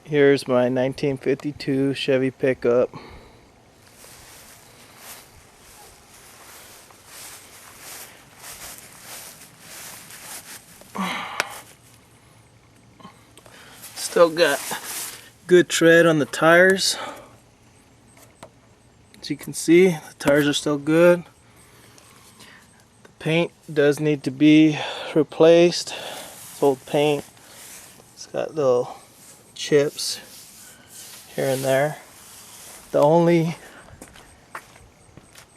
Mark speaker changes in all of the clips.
Speaker 1: Here's my 1952 Chevy Pickup. Still got good tread on the tires. As you can see, the tires are still good. The paint does need to be replaced. It's old paint. It's got little chips here and there. The only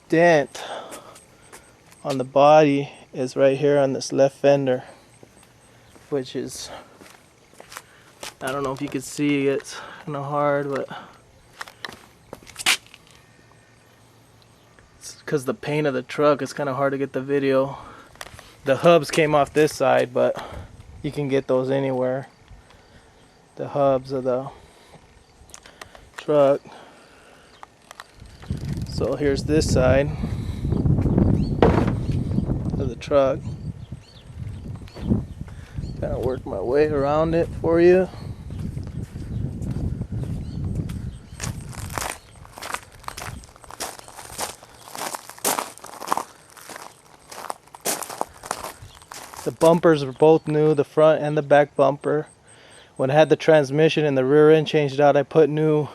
Speaker 1: dent on the body is right here on this left fender, which is, I don't know if you can see, it's kind of hard, but it's because the paint of the truck is kind of hard to get the video. The hubs came off this side, but you can get those anywhere. The hubs of the truck. So here's this side of the truck. Kind of work my way around it for you. The bumpers are both new, the front and the back bumper. When I had the transmission and the rear end changed out, I put new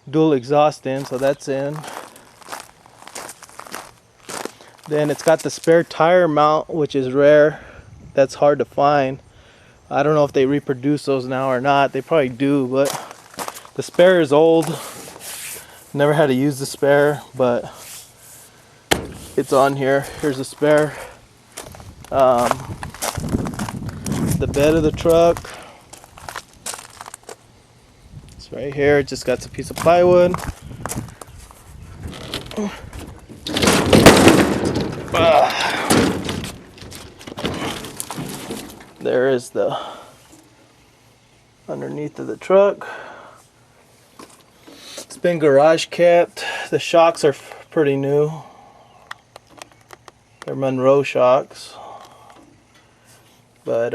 Speaker 1: dual exhaust in, so that's in. Then it's got the spare tire mount, which is rare. That's hard to find. I don't know if they reproduce those now or not. They probably do, but the spare is old. Never had to use the spare, but it's on here. Here's the spare. The bed of the truck, it's right here. It just got a piece of plywood. There is the underneath of the truck. It's been garage kept. The shocks are pretty new. They're Monroe shocks. But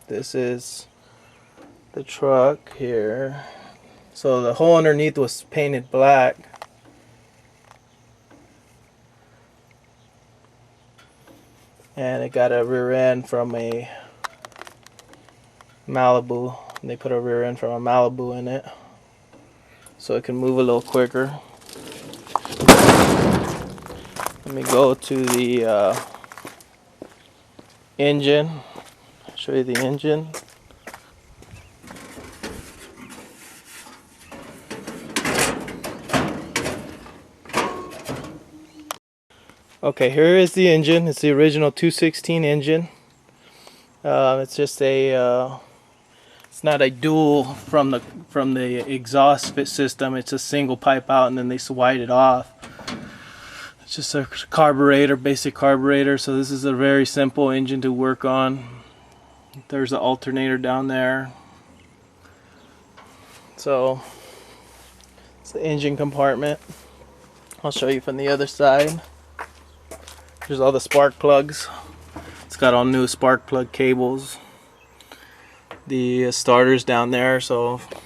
Speaker 1: this is the truck here. So the whole underneath was painted black. And it got a rear end from a Malibu. And they put a rear end from a Malibu in it, so it can move a little quicker. Let me go to the engine. I'll show you the engine. Okay, here is the engine. It's the original 216 engine. It's just a it's not a dual from the exhaust fit system. It's a single pipe out and then they slide it off. It's just a carburetor, basic carburetor. So this is a very simple engine to work on. There's an alternator down there. So it's the engine compartment. I'll show you from the other side. There's all the spark plugs. It's got all new spark plug cables. The starter's down there, so if the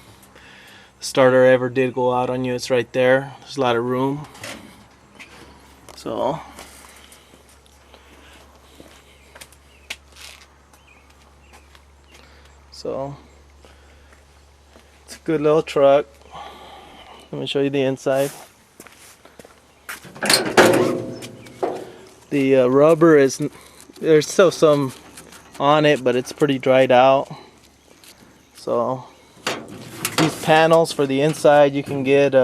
Speaker 1: starter ever did go out on you, it's right there. There's a lot of room. So it's a good little truck. Let me show you the inside. The rubber is, there's still some on it, but it's pretty dried out. So these panels for the inside you can get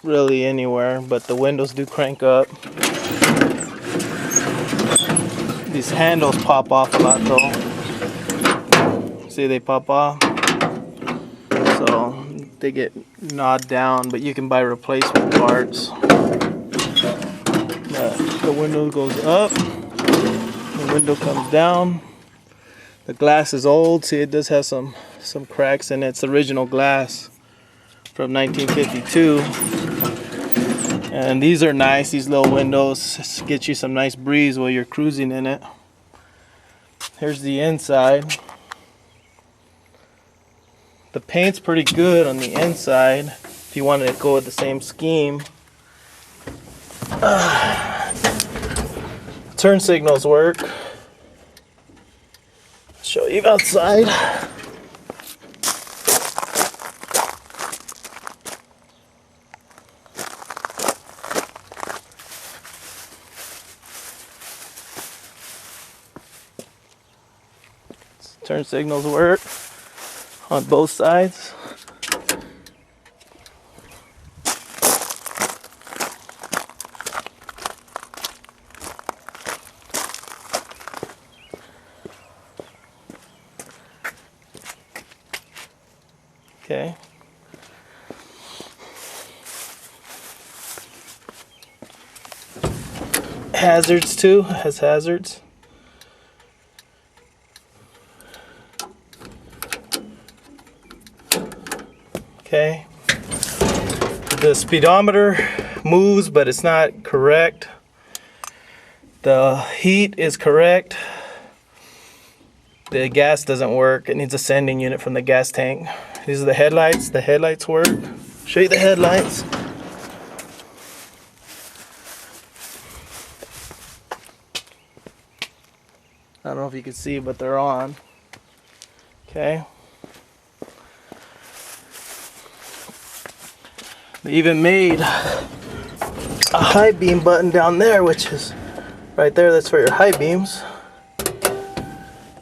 Speaker 1: really anywhere, but the windows do crank up. These handles pop off a lot though. See, they pop off, so they get gnawed down, but you can buy replacement parts. The window goes up, the window comes down. The glass is old. See, it does have some cracks in it. It's original glass from 1952. And these are nice, these little windows. Just get you some nice breeze while you're cruising in it. Here's the inside. The paint's pretty good on the inside if you wanted to go with the same scheme. Turn signals work. Show you outside. Turn signals work on both sides. Okay. Hazards too, has hazards. Okay. The speedometer moves, but it's not correct. The heat is correct. The gas doesn't work. It needs a sending unit from the gas tank. These are the headlights. The headlights work. Show you the headlights. I don't know if you can see, but they're on. Okay. They even made a high beam button down there, which is right there. That's for your high beams.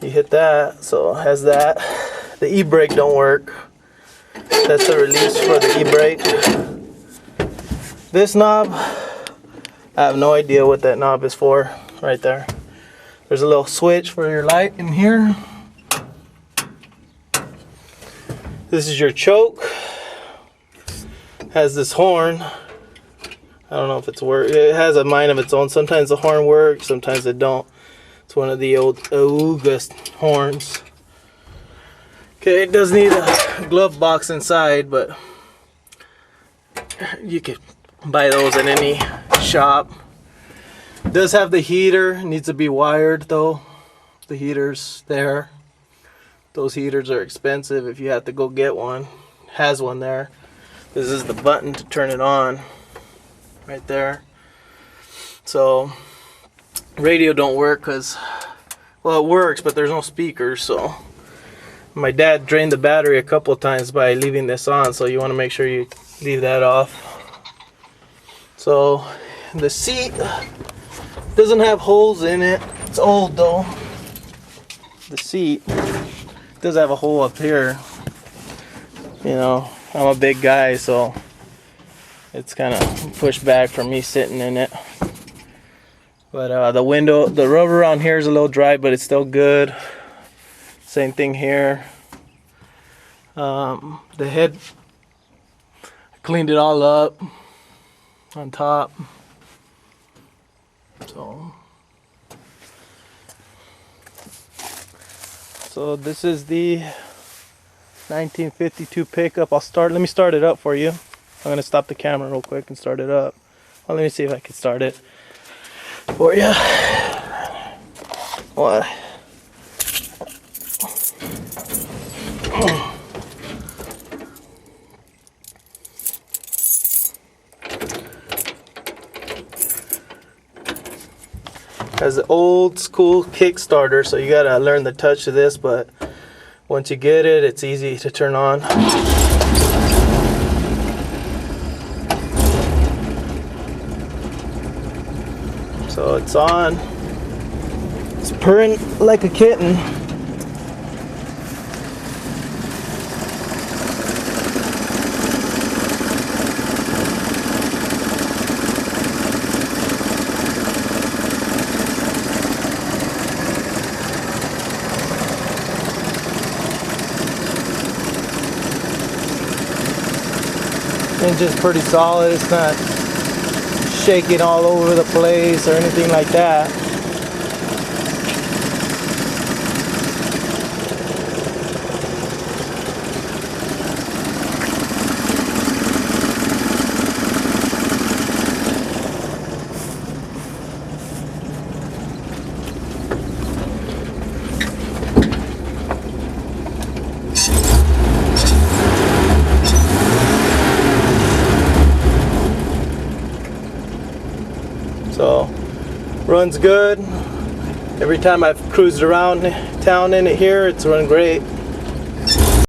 Speaker 1: You hit that, so it has that. The e-brake don't work. That's the release for the e-brake. This knob, I have no idea what that knob is for. Right there. There's a little switch for your light in here. This is your choke. Has this horn. I don't know if it's work. It has a mind of its own. Sometimes the horn works, sometimes it don't. It's one of the old August horns. Okay, it does need a glove box inside, but you could buy those at any shop. It does have the heater. It needs to be wired though. The heater's there. Those heaters are expensive if you have to go get one. It has one there. This is the button to turn it on. Right there. So radio don't work because, well, it works, but there's no speakers. So my dad drained the battery a couple of times by leaving this on, so you want to make sure you leave that off. So the seat doesn't have holes in it. It's old though. The seat does have a hole up here. You know, I'm a big guy, so it's kind of pushed back from me sitting in it. But the window, the rubber on here is a little dry, but it's still good. Same thing here. The head, I cleaned it all up on top. So this is the 1952 pickup. Let me start it up for you. I'm gonna stop the camera real quick and start it up. Well, let me see if I can start it for you. What? Has an old school Kickstarter, so you gotta learn the touch of this, but once you get it, it's easy to turn on. So it's on. It's purring like a kitten. Engine's pretty solid. It's not shaking all over the place or anything like that. runs good. Every time I've cruised around town in it here, it's run great.